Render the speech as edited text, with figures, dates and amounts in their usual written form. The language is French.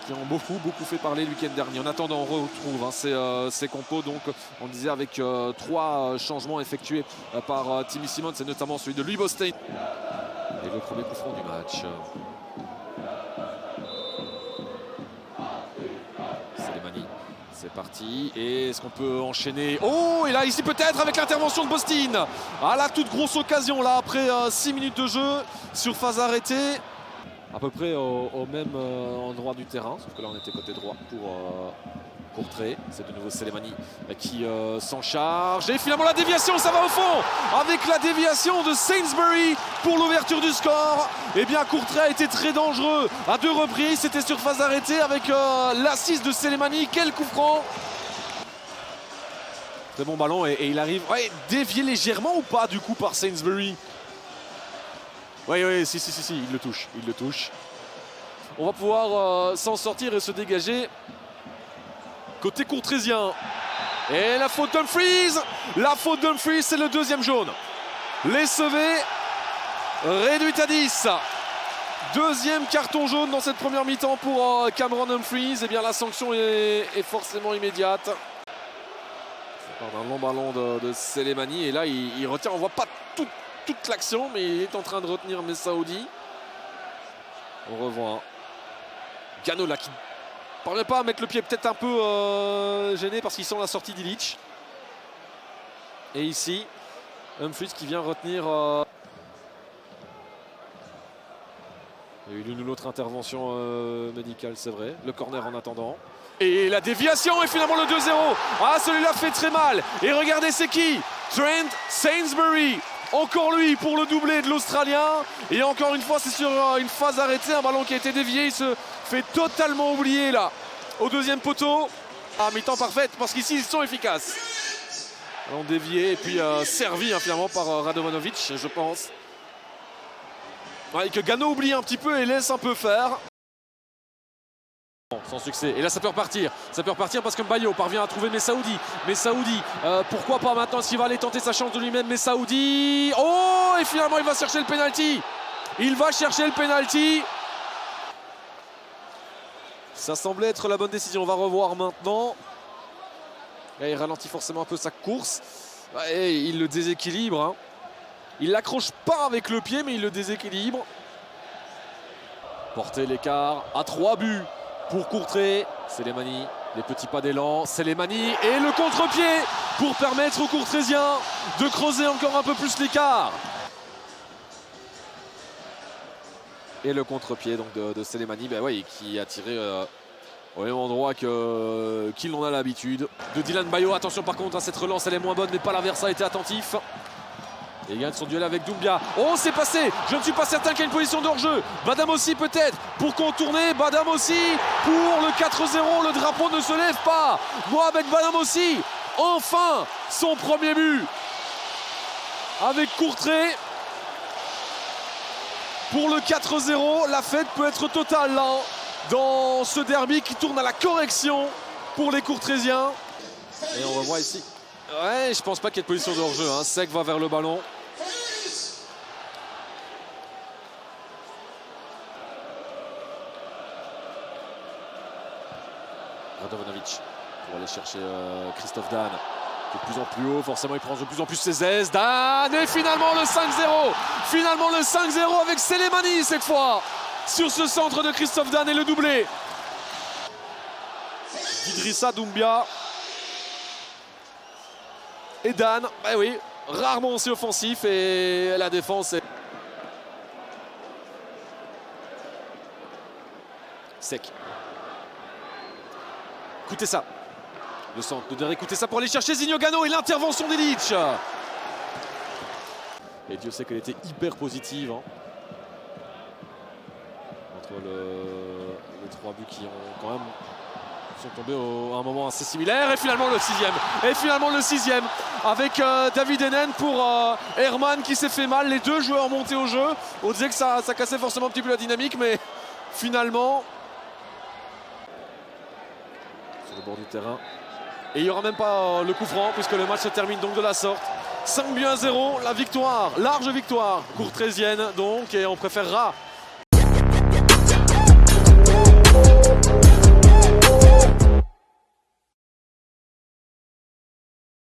qui ont beaucoup fait parler le week-end dernier. En attendant, on retrouve ces compos. Donc, on disait avec 3 changements effectués par Timmy Simons, c'est notamment celui de Louis Bostain. Et le premier coup franc du match. Selemani, c'est parti. Et est-ce qu'on peut enchaîner? Oh, et là, ici peut-être avec l'intervention de Bostain. Ah, la toute grosse occasion là, après 6 minutes de jeu, sur phase arrêtée. À peu près au même endroit du terrain, sauf que là on était côté droit pour Courtrai. C'est de nouveau Selemani qui s'en charge. Et finalement la déviation, ça va au fond. Avec la déviation de Sainsbury pour l'ouverture du score. Et bien Courtrai a été très dangereux à 2 reprises. C'était sur phase arrêtée avec l'assist de Selemani. Quel coup franc. Très bon ballon et il arrive. Ouais, dévié légèrement ou pas du coup par Sainsbury? Oui, si, il le touche. On va pouvoir s'en sortir et se dégager. Côté courtraisien. Et la faute d'Humphries. La faute d'Humphries, c'est le 2e jaune. Les Sauvé, réduite à 10. 2e carton jaune dans cette première mi-temps pour Cameron Humphries. Et bien la sanction est forcément immédiate. Ça part d'un long ballon de Selemani. Et là, il retient, on voit pas toute l'action, mais il est en train de retenir Messaoudi. On revoit Gano là qui ne parvient pas à mettre le pied, peut-être un peu gêné parce qu'il sent la sortie d'Ilic. Et ici, Humphries qui vient retenir. Il y a eu l'une ou l'autre intervention médicale, c'est vrai. Le corner en attendant. Et la déviation et finalement le 2-0. Ah, celui-là fait très mal. Et regardez, c'est qui? Trent Sainsbury. Encore lui pour le doublé de l'Australien. Et encore une fois, c'est sur une phase arrêtée. Un ballon qui a été dévié. Il se fait totalement oublier là. Au 2e poteau. À mi-temps parfaite parce qu'ici, ils sont efficaces. Ballon dévié et puis servi finalement par Radovanovic, je pense. Ouais, et que Gano oublie un petit peu et laisse un peu faire. Sans succès. Et là, ça peut repartir. Ça peut repartir parce que Bayo parvient à trouver Messaoudi. Messaoudi, pourquoi pas maintenant s'il va aller tenter sa chance de lui-même. Messaoudi. Oh, et finalement, il va chercher le penalty. Il va chercher le penalty. Ça semblait être la bonne décision. On va revoir maintenant. Et il ralentit forcément un peu sa course. Et il le déséquilibre. Hein. Il l'accroche pas avec le pied, mais il le déséquilibre. Porter l'écart à 3 buts. Pour Courtrai, Selemani, les petits pas d'élan, Selemani et le contre-pied pour permettre aux Courtraisiens de creuser encore un peu plus l'écart. Et le contre-pied donc de Selemani, ben ouais, qui a tiré au même endroit qu'il en a l'habitude. De Dylan Bayo, attention par contre à cette relance, elle est moins bonne, mais Palaversa a été attentif. Et il gagne son duel avec Doumbia. Oh, c'est passé. Je ne suis pas certain qu'il y ait une position de hors-jeu. Badam aussi peut-être pour contourner. Badam aussi pour le 4-0. Le drapeau ne se lève pas. Mohamed Badam aussi. Enfin, son premier but. Avec Courtrai. Pour le 4-0, la fête peut être totale là. Dans ce derby qui tourne à la correction pour les Courtraisiens. Et on revoit ici. Ouais, je pense pas qu'il y ait de position de hors-jeu. Hein. Sec va vers le ballon. Radovanovic pour aller chercher Christophe Dan qui est de plus en plus haut, forcément il prend de plus en plus ses aises. Dan et finalement le 5-0. Finalement le 5-0 avec Selemani cette fois sur ce centre de Christophe Dan et le doublé d'Idrissa Doumbia. Et Dan, bah oui, rarement aussi offensif et la défense est sec. Écoutez ça. Le centre de Derek, écoutez ça pour aller chercher Zinho Gano et l'intervention d'Ilic. Et Dieu sait qu'elle était hyper positive. Hein. Entre les 3 buts qui ont quand même sont tombés à un moment assez similaire. Et finalement le 6e. Et finalement le 6e. Avec David Enen pour Herman qui s'est fait mal. Les 2 joueurs montés au jeu. On disait que ça cassait forcément un petit peu la dynamique. Mais finalement... sur le bord du terrain. Et il n'y aura même pas le coup franc puisque le match se termine donc de la sorte. 5 buts à 0, la victoire, large victoire courtraisienne donc, et on préférera